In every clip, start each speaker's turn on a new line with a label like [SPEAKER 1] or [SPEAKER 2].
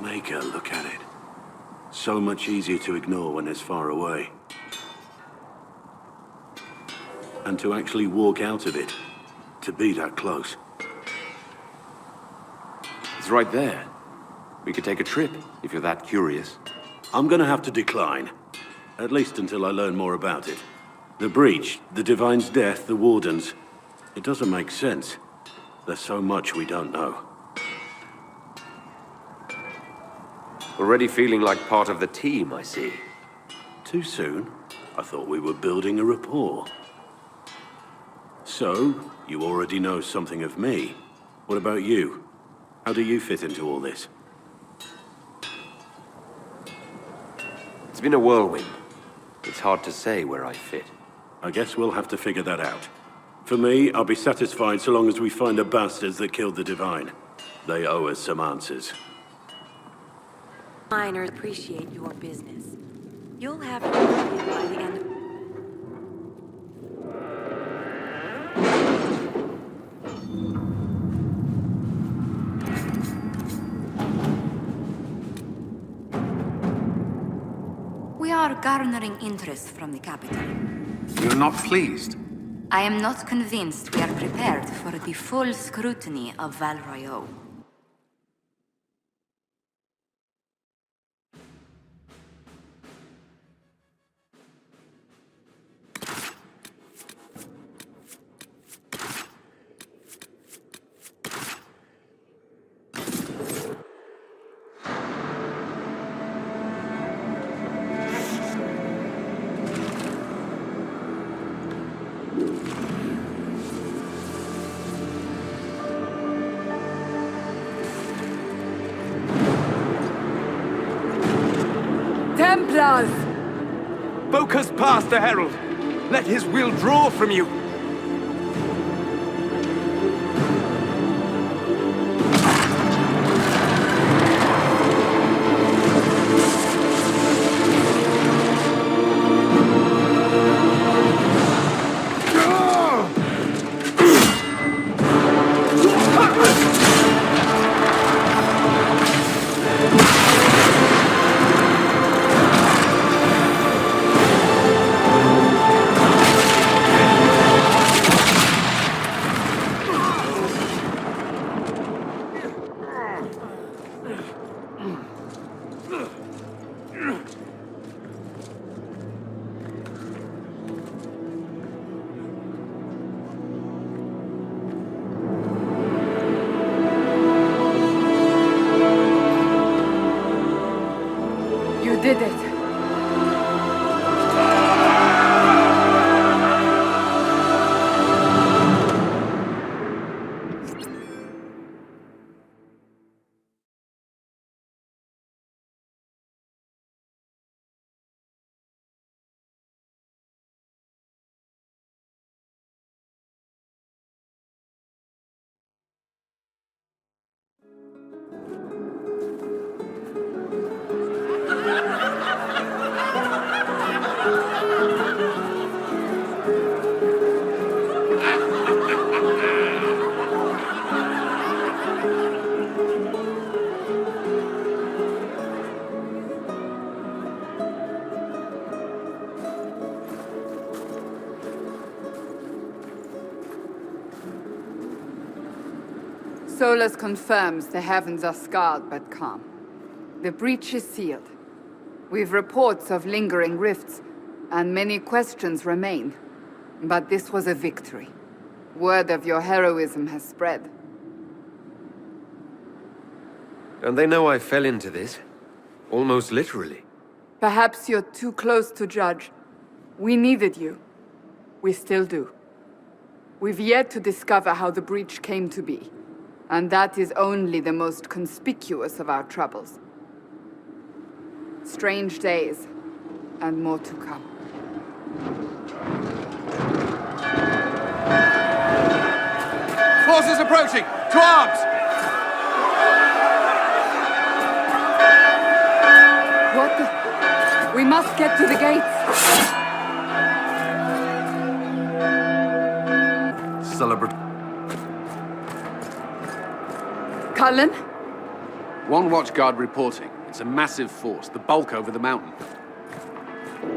[SPEAKER 1] Maker, look at it. So much easier to ignore when it's far away. And to actually walk out of it, to be that close.
[SPEAKER 2] It's right there. We could take a trip, if you're that curious.
[SPEAKER 1] I'm gonna have to decline. At least until I learn more about it. The breach, the Divine's death, the Wardens. It doesn't make sense. There's so much we don't know.
[SPEAKER 2] Already feeling like part of the team, I see.
[SPEAKER 1] Too soon? I thought we were building a rapport. So, you already know something of me. What about you? How do you fit into all this?
[SPEAKER 2] It's been a whirlwind. It's hard to say where I fit.
[SPEAKER 1] I guess we'll have to figure that out. For me, I'll be satisfied so long as we find the bastards that killed the Divine. They owe us some answers.
[SPEAKER 3] Miners appreciate your business. You'll have your review by the end of...
[SPEAKER 4] We are garnering interest from the capital.
[SPEAKER 5] You're not pleased?
[SPEAKER 4] I am not convinced we are prepared for the full scrutiny of Val Royeaux.
[SPEAKER 6] Templars!
[SPEAKER 7] Focus past the Herald. Let his will draw from you.
[SPEAKER 6] Did it. Solus confirms the heavens are scarred but calm. The breach is sealed. We've reports of lingering rifts, and many questions remain. But this was a victory. Word of your heroism has spread.
[SPEAKER 2] And they know I fell into this. Almost literally.
[SPEAKER 6] Perhaps you're too close to judge. We needed you. We still do. We've yet to discover how the breach came to be. And that is only the most conspicuous of our troubles. Strange days, and more to come.
[SPEAKER 7] Forces approaching! To arms!
[SPEAKER 6] What the... We must get to the gates!
[SPEAKER 5] Celebrate.
[SPEAKER 6] Cullen?
[SPEAKER 5] One watchguard reporting. It's a massive force, the bulk over the mountain.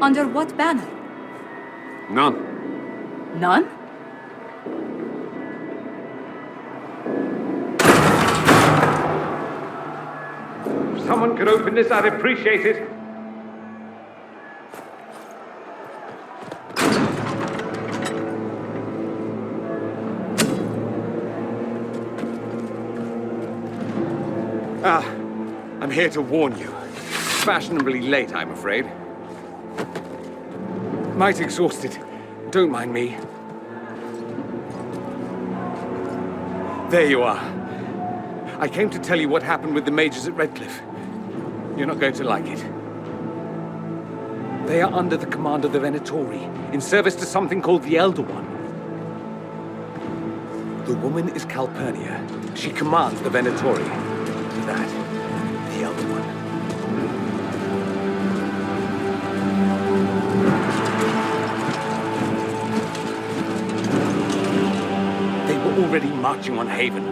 [SPEAKER 4] Under what banner?
[SPEAKER 5] None.
[SPEAKER 4] None?
[SPEAKER 7] If someone could open this, I'd appreciate it. I'm here to warn you. Fashionably late, I'm afraid. Might exhausted. Don't mind me. There you are. I came to tell you what happened with the mages at Redcliffe. You're not going to like it. They are under the command of the Venatori, in service to something called the Elder One. The woman is Calpurnia. She commands the Venatori. That, the Elder One. They were already marching on Haven.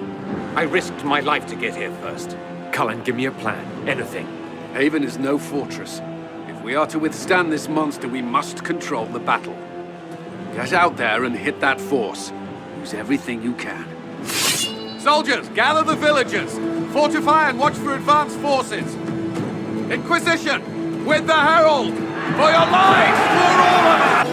[SPEAKER 7] I risked my life to get here first.
[SPEAKER 8] Cullen, give me a plan. Anything.
[SPEAKER 5] Haven is no fortress. If we are to withstand this monster, we must control the battle. Get out there and hit that force. Use everything you can. Soldiers, gather the villagers! Fortify and watch for advanced forces! Inquisition! With the Herald! For your lives! For all of us!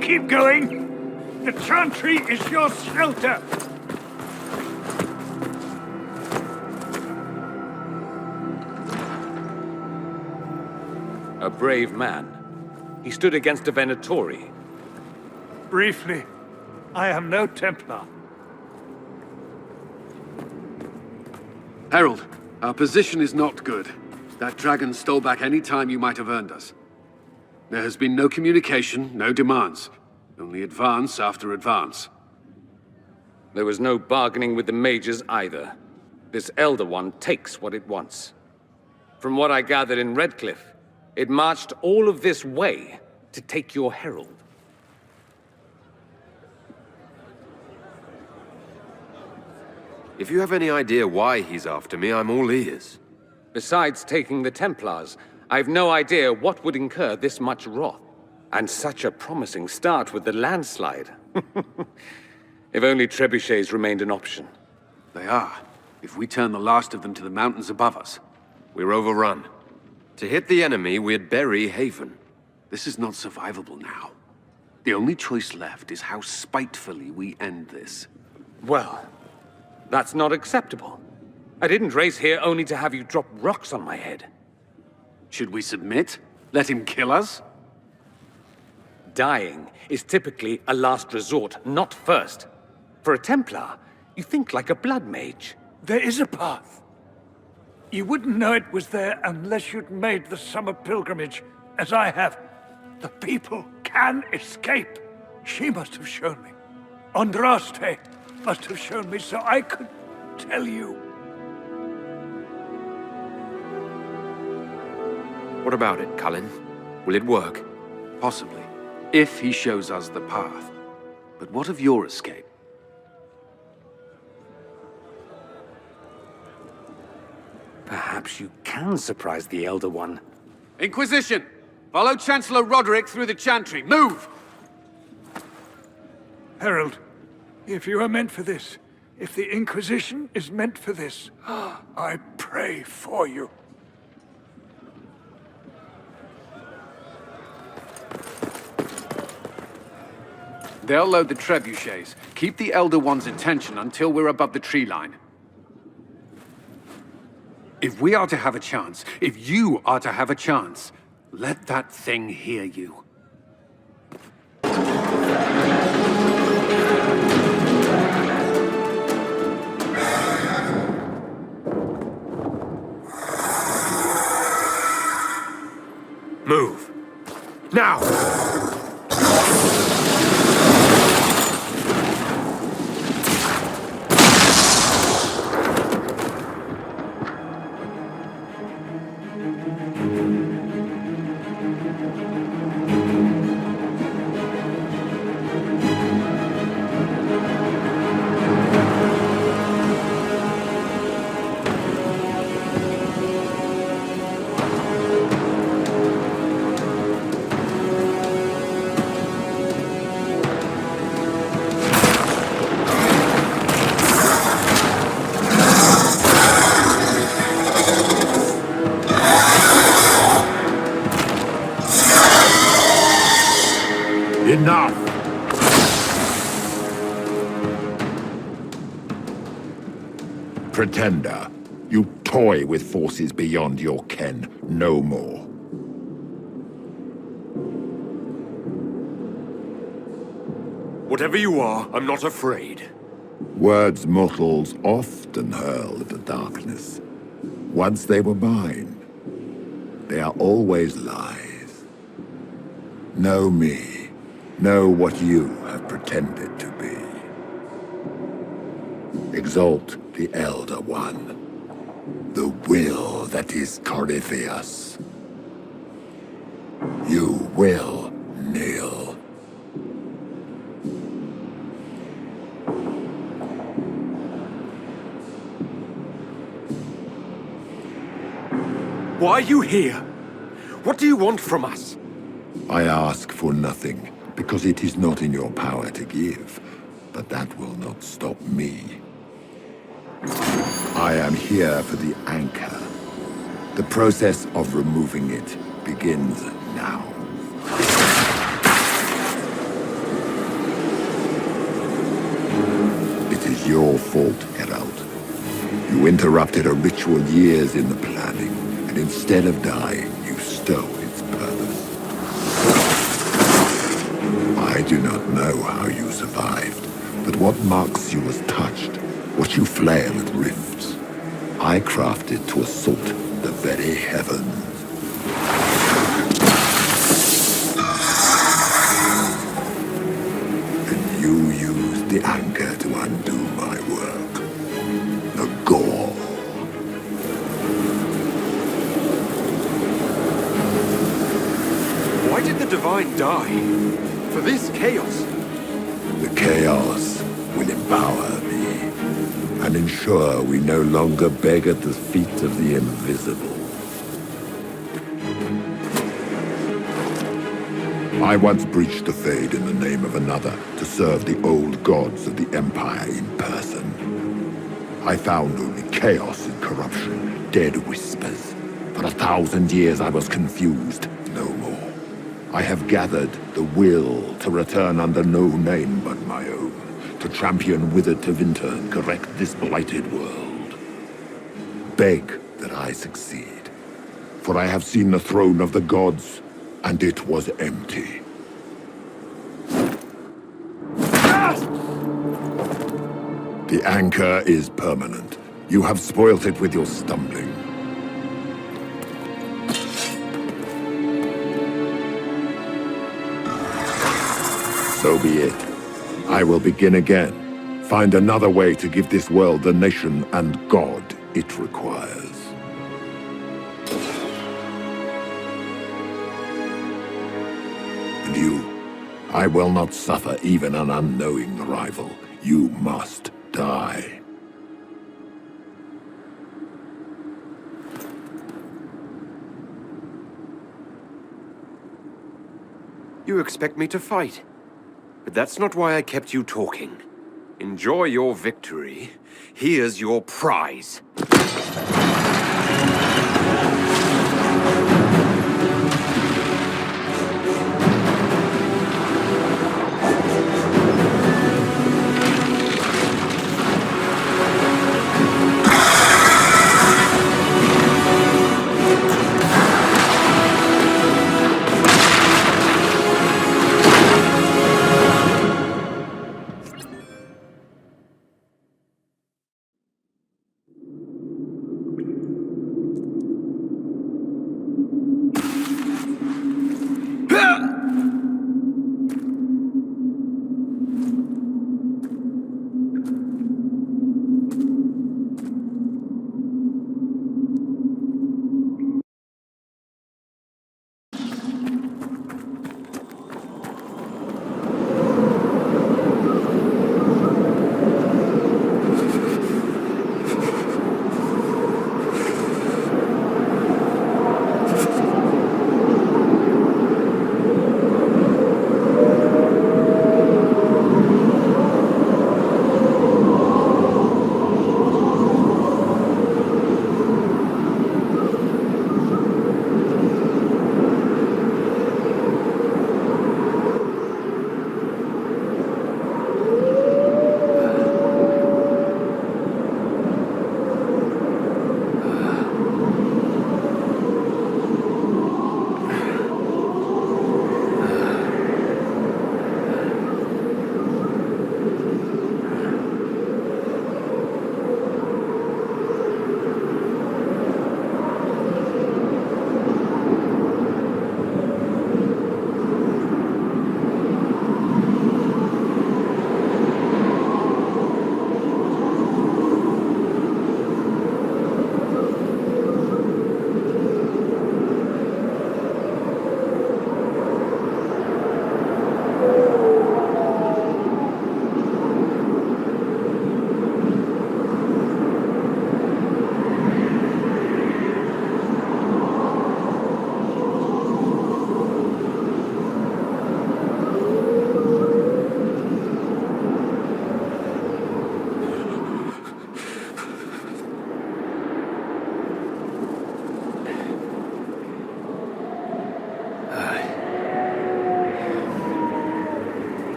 [SPEAKER 9] Keep going! The chantry is your shelter!
[SPEAKER 7] A brave man. He stood against a Venatori.
[SPEAKER 9] Briefly, I am no Templar.
[SPEAKER 5] Herald, our position is not good. That dragon stole back any time you might have earned us. There has been no communication, no demands. Only advance after advance.
[SPEAKER 7] There was no bargaining with the mages either. This Elder One takes what it wants. From what I gathered in Redcliffe, it marched all of this way to take your herald.
[SPEAKER 2] If you have any idea why he's after me, I'm all ears.
[SPEAKER 7] Besides taking the Templars, I've no idea what would incur this much wrath. And such a promising start with the landslide. If only trebuchets remained an option.
[SPEAKER 5] They are. If we turn the last of them to the mountains above us.
[SPEAKER 2] We're overrun. To hit the enemy, we'd bury Haven.
[SPEAKER 5] This is not survivable now. The only choice left is how spitefully we end this.
[SPEAKER 7] Well, that's not acceptable. I didn't race here only to have you drop rocks on my head.
[SPEAKER 5] Should we submit? Let him kill us?
[SPEAKER 7] Dying is typically a last resort, not first. For a Templar, you think like a blood mage.
[SPEAKER 9] There is a path. You wouldn't know it was there unless you'd made the summer pilgrimage, as I have. The people can escape. She must have shown me. Andraste must have shown me so I could tell you.
[SPEAKER 2] What about it, Cullen? Will it work?
[SPEAKER 5] Possibly. If he shows us the path. But what of your escape?
[SPEAKER 7] Perhaps you can surprise the Elder One.
[SPEAKER 5] Inquisition! Follow Chancellor Roderick through the Chantry. Move!
[SPEAKER 9] Herald, if you are meant for this, if the Inquisition is meant for this, I pray for you.
[SPEAKER 5] They'll load the trebuchets. Keep the Elder One's attention until we're above the tree line. If we are to have a chance, if you are to have a chance, let that thing hear you.
[SPEAKER 8] Move. Now!
[SPEAKER 10] Enough! Pretender, you toy with forces beyond your ken no more.
[SPEAKER 8] Whatever you are, I'm not afraid.
[SPEAKER 10] Words mortals often hurl at the darkness. Once they were mine, they are always lies. Know me. Know what you have pretended to be. Exalt the Elder One. The will that is Corypheus. You will kneel.
[SPEAKER 8] Why are you here? What do you want from us?
[SPEAKER 10] I ask for nothing, because it is not in your power to give. But that will not stop me. I am here for the anchor. The process of removing it begins now. It is your fault, Herald. You interrupted a ritual years in the planning, and instead of dying, you stole its purpose. I do not know how you survived, but what marks you as touched, what you flail at rifts, I crafted to assault the very heavens. And you used the anchor to undo my work. The gore.
[SPEAKER 8] Why did the Divine die? For this chaos?
[SPEAKER 10] The chaos will empower me, and ensure we no longer beg at the feet of the invisible. I once breached the Fade in the name of another to serve the old gods of the Empire in person. I found only chaos and corruption, dead whispers. For 1,000 years I was confused, no more. I have gathered the will to return under no name but my own, to champion Withered to Winter and correct this blighted world. Beg that I succeed, for I have seen the throne of the gods, and it was empty. The anchor is permanent. You have spoilt it with your stumbling. So be it. I will begin again. Find another way to give this world the nation and God it requires. And you, I will not suffer even an unknowing rival. You must die.
[SPEAKER 2] You expect me to fight? But that's not why I kept you talking. Enjoy your victory. Here's your prize.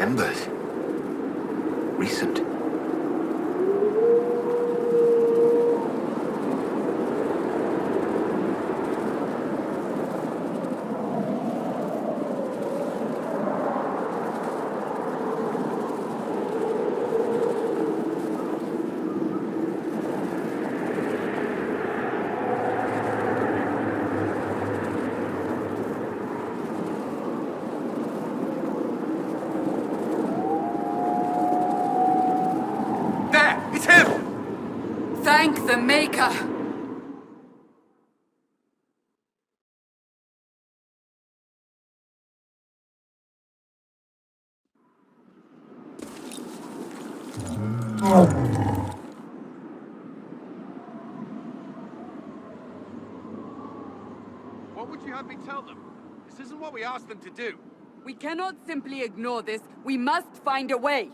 [SPEAKER 2] embers. Recent.
[SPEAKER 6] Thank the Maker!
[SPEAKER 5] What would you have me tell them? This isn't what we asked them to do.
[SPEAKER 6] We cannot simply ignore this. We must find a way.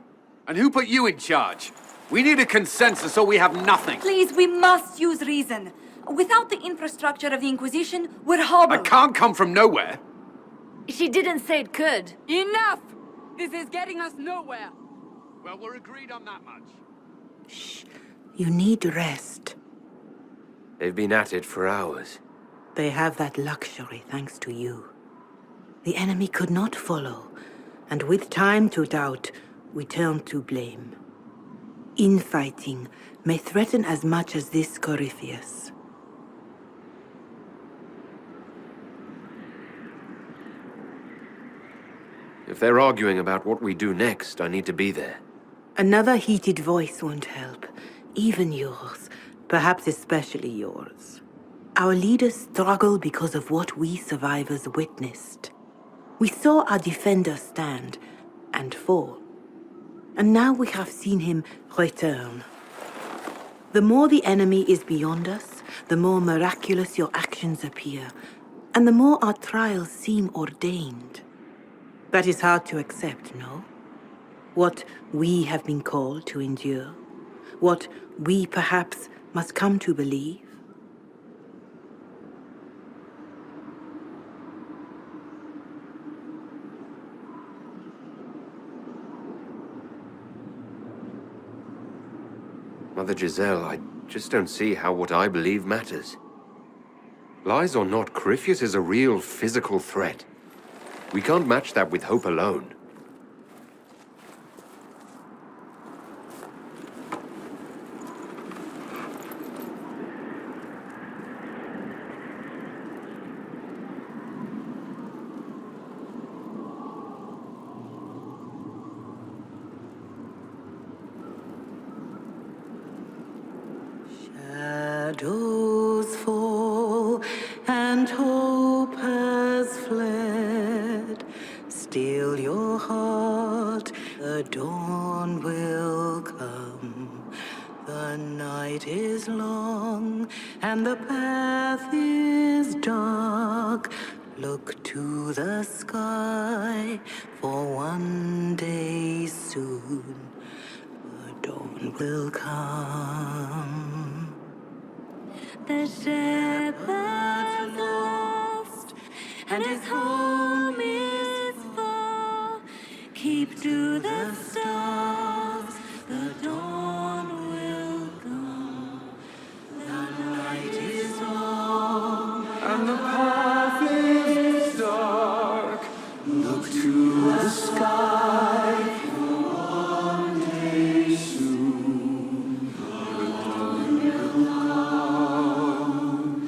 [SPEAKER 5] And who put you in charge? We need a consensus or we have nothing.
[SPEAKER 4] Please, we must use reason. Without the infrastructure of the Inquisition, we're hobbled.
[SPEAKER 5] I can't come from nowhere.
[SPEAKER 3] She didn't say it could.
[SPEAKER 6] Enough! This is getting us nowhere.
[SPEAKER 5] Well, we're agreed on that much.
[SPEAKER 11] Shh. You need rest.
[SPEAKER 2] They've been at it for hours.
[SPEAKER 11] They have that luxury thanks to you. The enemy could not follow, and with time to doubt, we turn to blame. Infighting may threaten as much as this Corypheus.
[SPEAKER 2] If they're arguing about what we do next, I need to be there.
[SPEAKER 11] Another heated voice won't help. Even yours. Perhaps especially yours. Our leaders struggle because of what we survivors witnessed. We saw our defender stand and fall. And now we have seen him return. The more the enemy is beyond us, the more miraculous your actions appear, and the more our trials seem ordained. That is hard to accept, no? What we have been called to endure, what we perhaps must come to believe.
[SPEAKER 2] Mother Giselle, I just don't see how what I believe matters. Lies or not, Corypheus is a real physical threat. We can't match that with hope alone.
[SPEAKER 11] Shadows fall and hope has fled. Still your heart, the dawn will come. The night is long and the path is dark. Look to the sky, for one day soon the dawn will come.
[SPEAKER 3] The shepherd's lost, and his home is far. Keep to the stars, the dawn will come. The night is long,
[SPEAKER 5] And the path is dark. Look to the sky. One day soon, the dawn will come.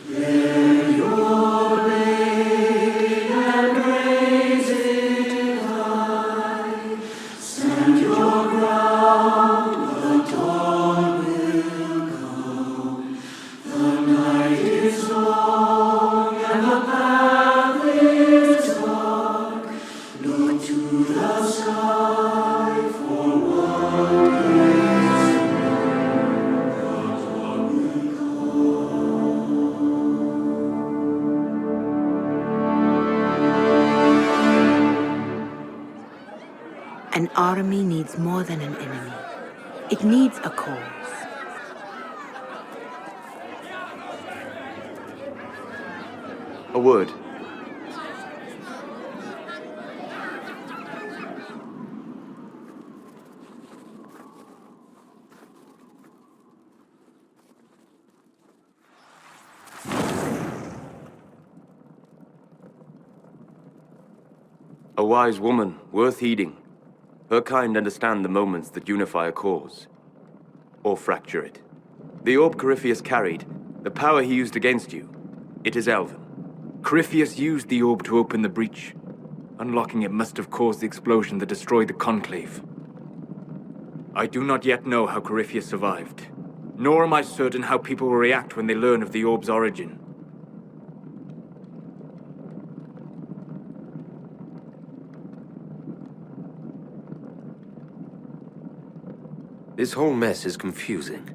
[SPEAKER 5] Bear your blade and raise it high. Stand your ground, the dawn will come. The night is long and the path is dark. Look to the sky for one day soon. The dawn will
[SPEAKER 11] An army needs more than an enemy. It needs a cause.
[SPEAKER 2] A word.
[SPEAKER 12] wise woman, worth heeding. Her kind understand the moments that unify a cause. Or fracture it. The orb Corypheus carried, the power he used against you, it is elven.
[SPEAKER 13] Corypheus used the orb to open the breach. Unlocking it must have caused the explosion that destroyed the Conclave. I do not yet know how Corypheus survived, nor am I certain how people will react when they learn of the orb's origin.
[SPEAKER 2] This whole mess is confusing.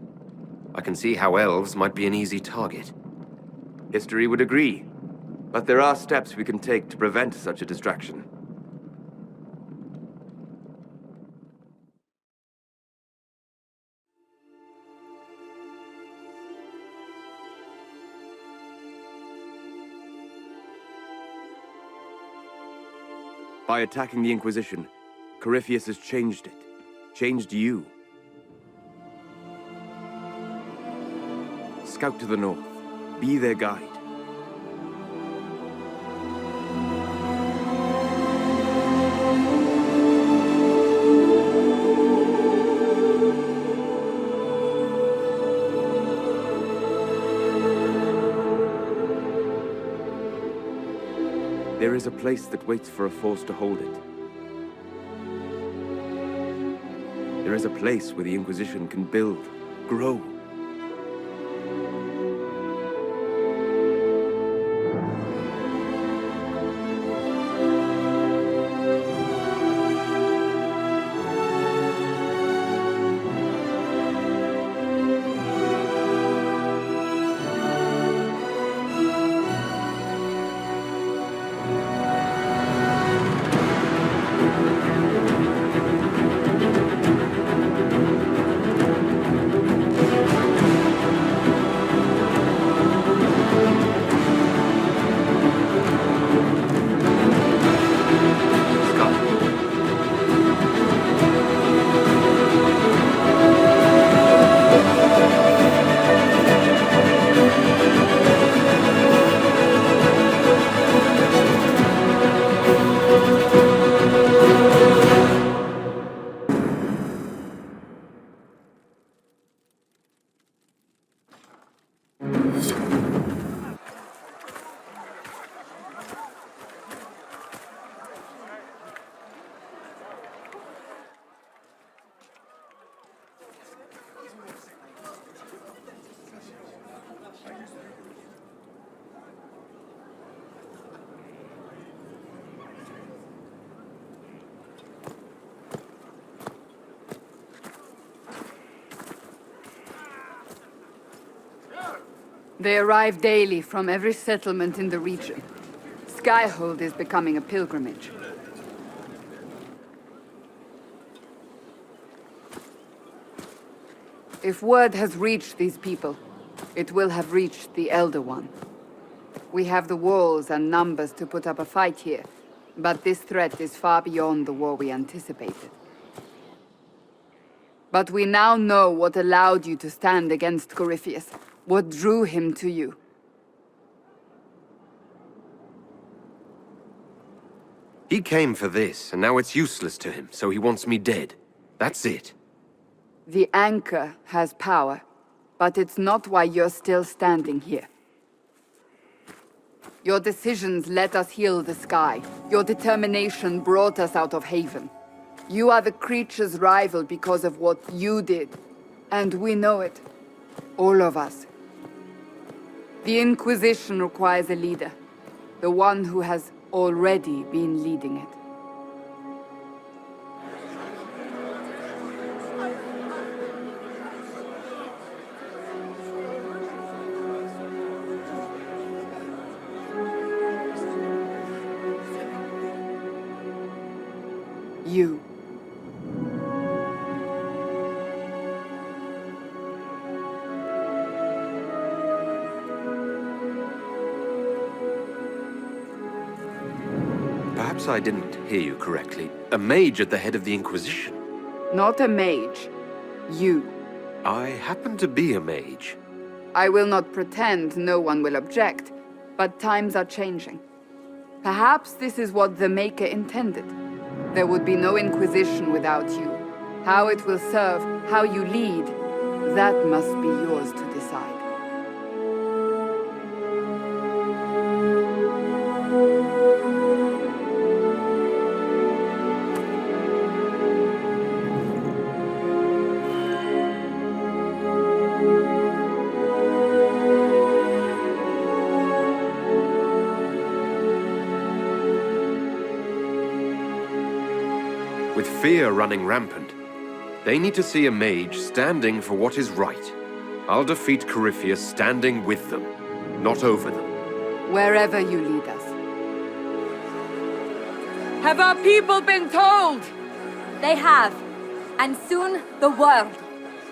[SPEAKER 2] I can see how elves might be an easy target.
[SPEAKER 12] History would agree, but there are steps we can take to prevent such a distraction. By attacking the Inquisition, Corypheus has changed it. Changed you. Scout to the north. Be their guide. There is a place that waits for a force to hold it. There is a place where the Inquisition can build, grow.
[SPEAKER 6] They arrive daily from every settlement in the region. Skyhold is becoming a pilgrimage. If word has reached these people, it will have reached the Elder One. We have the walls and numbers to put up a fight here, but this threat is far beyond the war we anticipated. But we now know what allowed you to stand against Corypheus. What drew him to you?
[SPEAKER 2] He came for this, and now it's useless to him, so he wants me dead. That's it.
[SPEAKER 6] The Anchor has power, but it's not why you're still standing here. Your decisions let us heal the sky. Your determination brought us out of Haven. You are the creature's rival because of what you did, and we know it. All of us. The Inquisition requires a leader. The one who has already been leading it. You.
[SPEAKER 2] Perhaps I didn't hear you correctly. A mage at the head of the Inquisition.
[SPEAKER 6] Not a mage. You.
[SPEAKER 2] I happen to be a mage.
[SPEAKER 6] I will not pretend no one will object, but times are changing. Perhaps this is what the Maker intended. There would be no Inquisition without you. How it will serve, how you lead, that must be yours to decide.
[SPEAKER 2] With fear running rampant, they need to see a mage standing for what is right. I'll defeat Corypheus standing with them, not over them.
[SPEAKER 6] Wherever you lead us. Have our people been told?
[SPEAKER 3] They have. And soon, the world.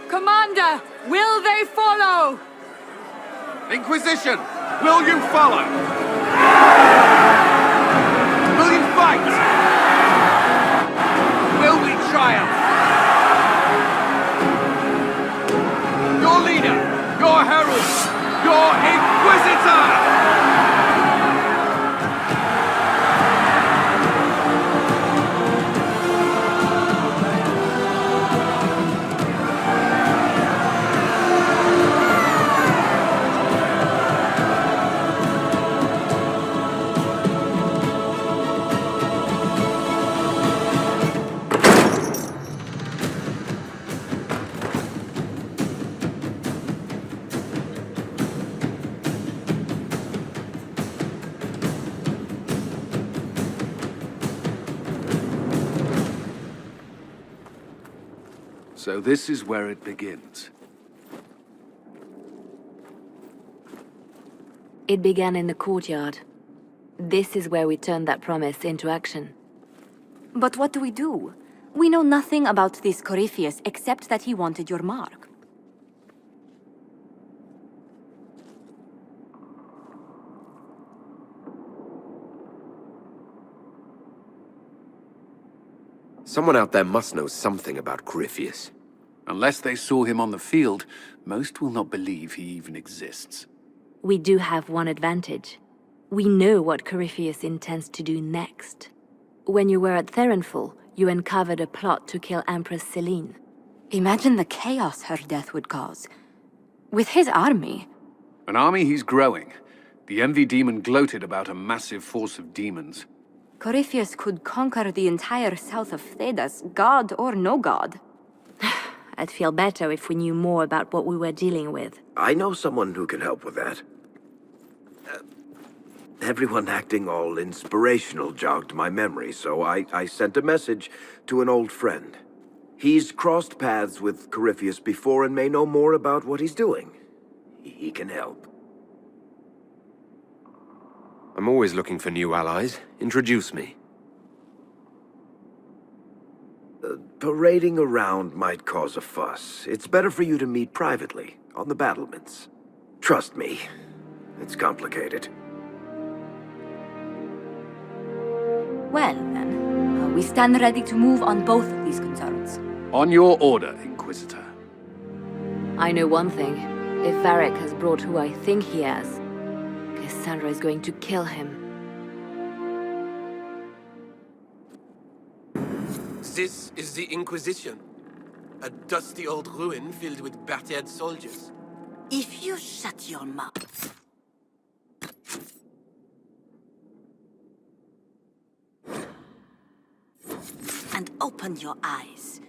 [SPEAKER 6] Commander, will they follow?
[SPEAKER 5] Inquisition, will you follow? Will you fight? Will we triumph? Your leader, your herald, your Inquisitor! So this is where it begins.
[SPEAKER 3] It began in the courtyard. This is where we turned that promise into action. But what do we do? We know nothing about this Corypheus except that he wanted your mark.
[SPEAKER 2] Someone out there must know something about Corypheus.
[SPEAKER 5] Unless they saw him on the field, most will not believe he even exists.
[SPEAKER 3] We do have one advantage. We know what Corypheus intends to do next. When you were at Therenfall, you uncovered a plot to kill Empress Celine. Imagine the chaos her death would cause. With his army.
[SPEAKER 5] An army he's growing. The Envy Demon gloated about a massive force of demons.
[SPEAKER 3] Corypheus could conquer the entire south of Thedas, god or no god. I'd feel better if we knew more about what we were dealing with.
[SPEAKER 14] I know someone who can help with that. Everyone acting all inspirational jogged my memory, so I sent a message to an old friend. He's crossed paths with Corypheus before and may know more about what he's doing. He can help.
[SPEAKER 2] I'm always looking for new allies. Introduce me.
[SPEAKER 14] Parading around might cause a fuss. It's better for you to meet privately, on the battlements. Trust me, it's complicated.
[SPEAKER 3] Well, then, we stand ready to move on both of these concerns.
[SPEAKER 5] On your order, Inquisitor.
[SPEAKER 3] I know one thing. If Varric has brought who I think he has, Cassandra is going to kill him.
[SPEAKER 15] This is the Inquisition. A dusty old ruin filled with battered soldiers.
[SPEAKER 16] If you shut your mouth... and open your eyes,